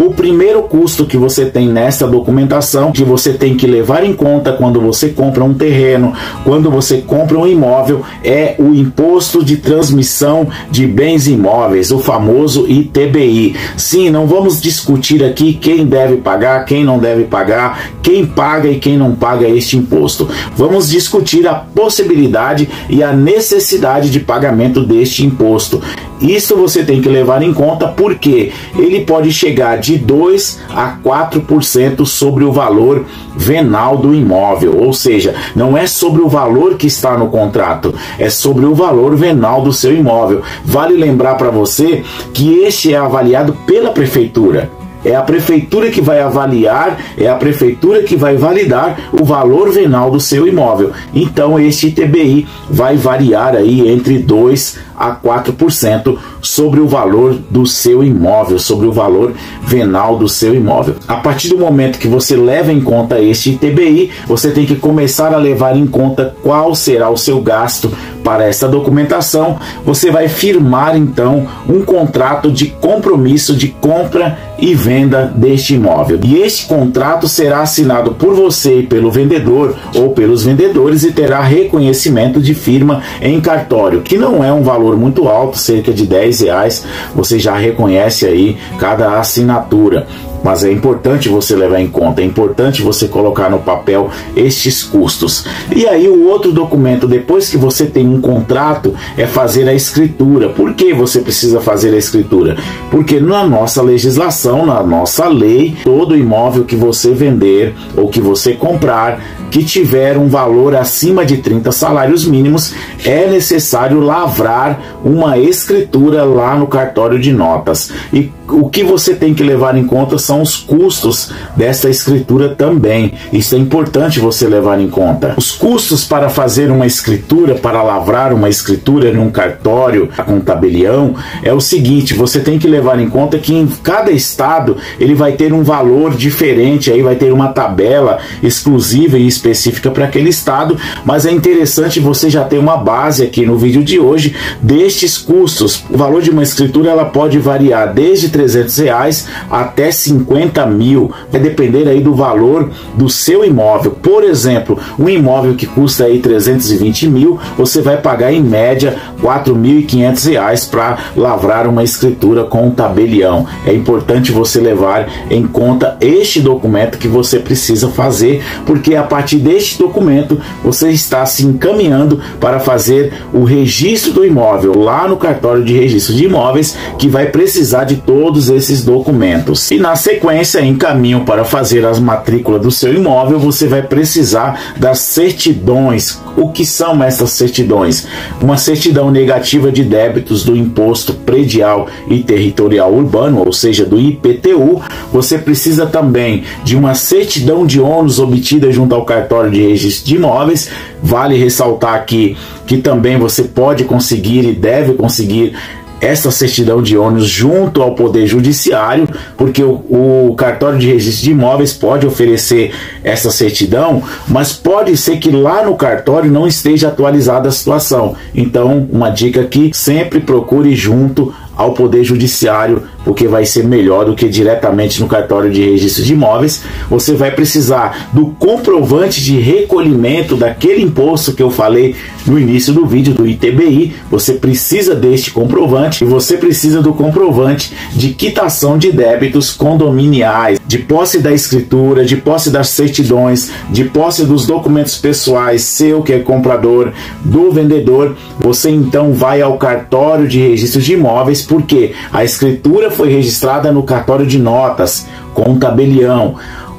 O primeiro custo que você tem nesta documentação, que você tem que levar em conta quando você compra um terreno, quando você compra um imóvel, é o Imposto de Transmissão de Bens Imóveis, o famoso ITBI. Sim, não vamos discutir aqui quem deve pagar, quem não deve pagar, quem paga e quem não paga este imposto. Vamos discutir a possibilidade e a necessidade de pagamento deste imposto. Isso você tem que levar em conta porque ele pode chegar de 2 a 4% sobre o valor venal do imóvel, ou seja, não é sobre o valor que está no contrato, é sobre o valor venal do seu imóvel. Vale lembrar para você que este é avaliado pela prefeitura. É a prefeitura que vai avaliar, é a prefeitura que vai validar o valor venal do seu imóvel. Então este ITBI vai variar aí entre 2 a 4% sobre o valor do seu imóvel, sobre o valor venal do seu imóvel. A partir do momento que você leva em conta este ITBI, você tem que começar a levar em conta qual será o seu gasto para essa documentação. Você vai firmar então um contrato de compromisso de compra e venda deste imóvel. E este contrato será assinado por você e pelo vendedor ou pelos vendedores e terá reconhecimento de firma em cartório, que não é um valor muito alto, cerca de R$10. Você já reconhece aí cada assinatura. Mas é importante você levar em conta, é importante você colocar no papel estes custos. E aí o outro documento, depois que você tem um contrato, é fazer a escritura. Por que você precisa fazer a escritura? Porque na nossa legislação, na nossa lei, todo imóvel que você vender ou que você comprar, que tiver um valor acima de 30 salários mínimos, é necessário lavrar uma escritura lá no cartório de notas. E o que você tem que levar em conta são os custos dessa escritura também. Isso é importante você levar em conta. Os custos para fazer uma escritura, para lavrar uma escritura num cartório, com tabelião, é o seguinte: você tem que levar em conta que em cada estado ele vai ter um valor diferente, aí vai ter uma tabela exclusiva e específica para aquele estado, mas é interessante você já ter uma base aqui no vídeo de hoje destes custos. O valor de uma escritura ela pode variar desde R$300 até 50 mil, vai depender aí do valor do seu imóvel. Por exemplo, um imóvel que custa aí 320 mil, você vai pagar em média R$4.500 para lavrar uma escritura com um tabelião. É importante você levar em conta este documento que você precisa fazer, porque a partir deste documento você está se encaminhando para fazer o registro do imóvel lá no cartório de registro de imóveis, que vai precisar de todos esses documentos. E na sequência, em caminho para fazer as matrículas do seu imóvel, você vai precisar das certidões. O que são essas certidões? Uma certidão negativa de débitos do Imposto Predial e Territorial Urbano, ou seja, do IPTU. Você precisa também de uma certidão de ônus obtida junto ao cartório de registro de imóveis. Vale ressaltar aqui que também você pode conseguir e deve conseguir essa certidão de ônus junto ao Poder Judiciário, porque o cartório de registro de imóveis pode oferecer essa certidão, mas pode ser que lá no cartório não esteja atualizada a situação. Então, uma dica aqui: sempre procure junto ao Poder Judiciário, porque vai ser melhor do que diretamente no cartório de registro de imóveis. Você vai precisar do comprovante de recolhimento daquele imposto que eu falei no início do vídeo, do ITBI. Você precisa deste comprovante, e você precisa do comprovante de quitação de débitos condominiais, de posse da escritura, de posse das certidões, de posse dos documentos pessoais, seu que é comprador, do vendedor. Você então vai ao cartório de registro de imóveis, porque a escritura foi registrada no cartório de notas com tabelião.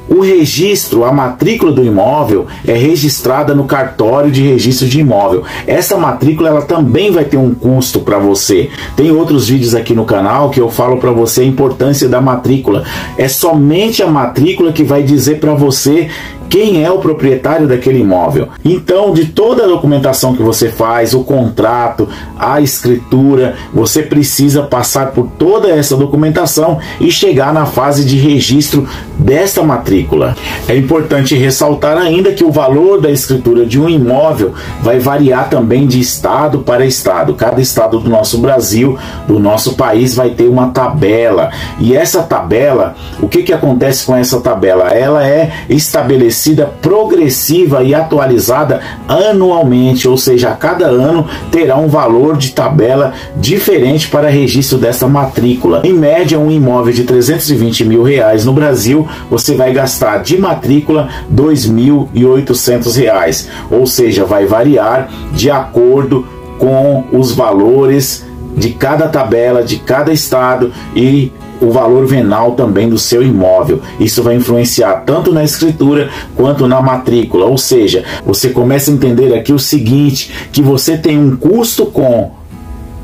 O registro, a matrícula do imóvel é registrada no cartório de registro de imóvel. Essa matrícula ela também vai ter um custo para você. Tem outros vídeos aqui no canal que eu falo para você a importância da matrícula. É somente a matrícula que vai dizer para você quem é o proprietário daquele imóvel. Então, de toda a documentação que você faz, o contrato, a escritura, você precisa passar por toda essa documentação e chegar na fase de registro desta matrícula. É importante ressaltar ainda que o valor da escritura de um imóvel vai variar também de estado para estado. Cada estado do nosso Brasil, do nosso país, vai ter uma tabela. E essa tabela, o que acontece com essa tabela? Ela é estabelecida progressiva e atualizada anualmente, ou seja, a cada ano terá um valor de tabela diferente para registro dessa matrícula. Em média, um imóvel de R$320 mil no Brasil, você vai gastar de matrícula R$2.800, ou seja, vai variar de acordo com os valores de cada tabela, de cada estado e o valor venal também do seu imóvel. Isso vai influenciar tanto na escritura quanto na matrícula, ou seja, você começa a entender aqui o seguinte, que você tem um custo com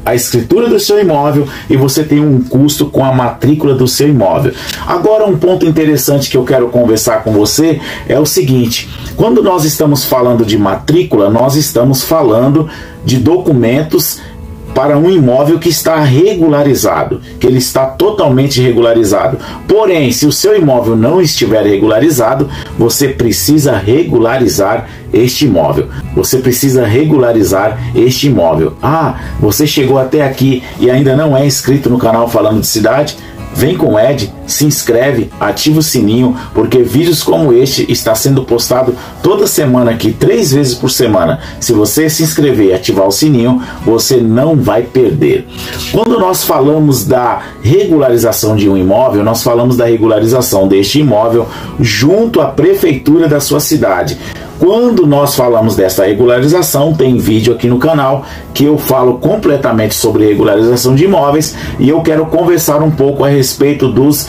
a escritura do seu imóvel e você tem um custo com a matrícula do seu imóvel. Agora, um ponto interessante que eu quero conversar com você é o seguinte: quando nós estamos falando de matrícula, nós estamos falando de documentos para um imóvel que está regularizado, que ele está totalmente regularizado. Porém, se o seu imóvel não estiver regularizado, você precisa regularizar este imóvel. Você precisa regularizar este imóvel. Ah, você chegou até aqui e ainda não é inscrito no canal Falando de Cidade? Vem com o Ed, se inscreve, ativa o sininho, porque vídeos como este está sendo postado toda semana aqui, 3 vezes por semana. Se você se inscrever e ativar o sininho, você não vai perder. Quando nós falamos da regularização de um imóvel, nós falamos da regularização deste imóvel junto à prefeitura da sua cidade. Quando nós falamos dessa regularização, tem vídeo aqui no canal que eu falo completamente sobre regularização de imóveis e eu quero conversar um pouco a respeito dos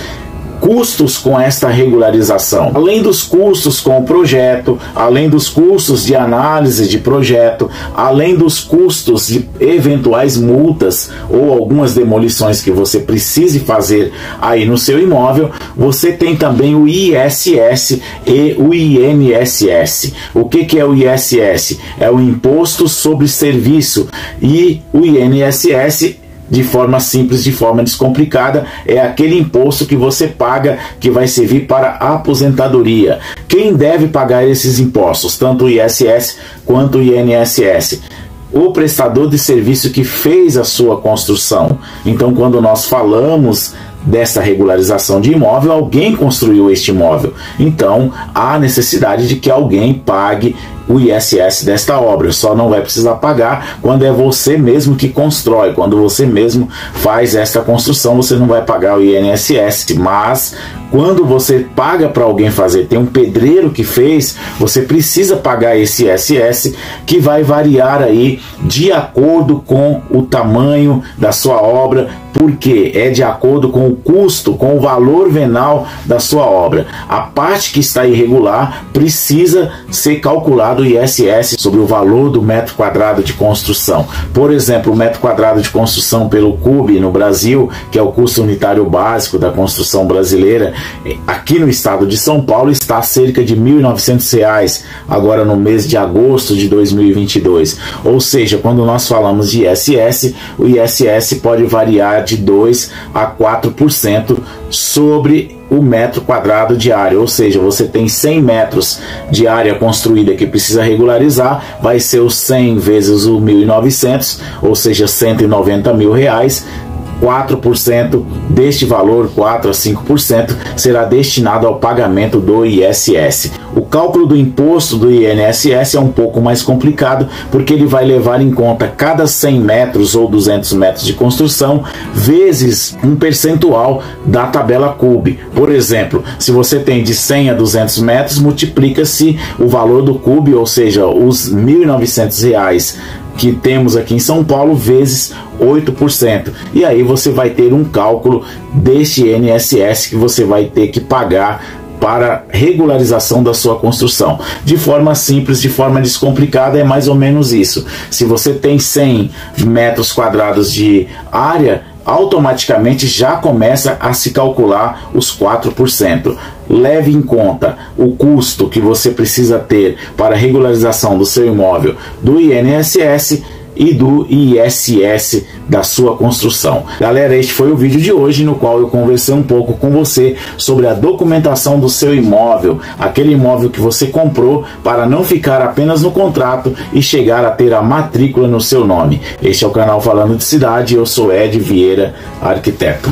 custos com esta regularização. Além dos custos com o projeto, além dos custos de análise de projeto, além dos custos de eventuais multas ou algumas demolições que você precise fazer aí no seu imóvel, você tem também o ISS e o INSS. O que é o ISS? É o Imposto sobre Serviço, e o INSS, de forma simples, de forma descomplicada, é aquele imposto que você paga que vai servir para a aposentadoria. Quem deve pagar esses impostos, tanto o ISS quanto o INSS? O prestador de serviço que fez a sua construção. Então, quando nós falamos dessa regularização de imóvel, alguém construiu este imóvel. Então, há necessidade de que alguém pague o ISS desta obra. Só não vai precisar pagar quando é você mesmo que constrói. Quando você mesmo faz esta construção, você não vai pagar o INSS. Mas quando você paga para alguém fazer, tem um pedreiro que fez, você precisa pagar esse ISS, que vai variar aí de acordo com o tamanho da sua obra, porque é de acordo com o custo, com o valor venal da sua obra. A parte que está irregular precisa ser calculado o ISS sobre o valor do metro quadrado de construção. Por exemplo, o metro quadrado de construção pelo CUB no Brasil, que é o custo unitário básico da construção brasileira, aqui no estado de São Paulo está a cerca de R$ 1.900 agora no mês de agosto de 2022. Ou seja, quando nós falamos de ISS, o ISS pode variar de 2 a 4% sobre o metro quadrado de área. Ou seja, você tem 100 metros de área construída que precisa regularizar, vai ser os 100 vezes o 1.900, ou seja, R$190 mil. 4% deste valor, 4 a 5%, será destinado ao pagamento do ISS. O cálculo do imposto do INSS é um pouco mais complicado, porque ele vai levar em conta cada 100 metros ou 200 metros de construção, vezes um percentual da tabela CUB. Por exemplo, se você tem de 100 a 200 metros, multiplica-se o valor do CUB, ou seja, os R$ 1.900 que temos aqui em São Paulo, vezes 8%. E aí você vai ter um cálculo deste INSS que você vai ter que pagar para regularização da sua construção. De forma simples, de forma descomplicada, é mais ou menos isso. Se você tem 100 metros quadrados de área, automaticamente já começa a se calcular os 4%. Leve em conta o custo que você precisa ter para a regularização do seu imóvel do INSS e do ISS da sua construção. Galera, este foi o vídeo de hoje no qual eu conversei um pouco com você sobre a documentação do seu imóvel, aquele imóvel que você comprou para não ficar apenas no contrato e chegar a ter a matrícula no seu nome. Este é o canal Falando de Cidade, eu sou Ed Vieira, arquiteto.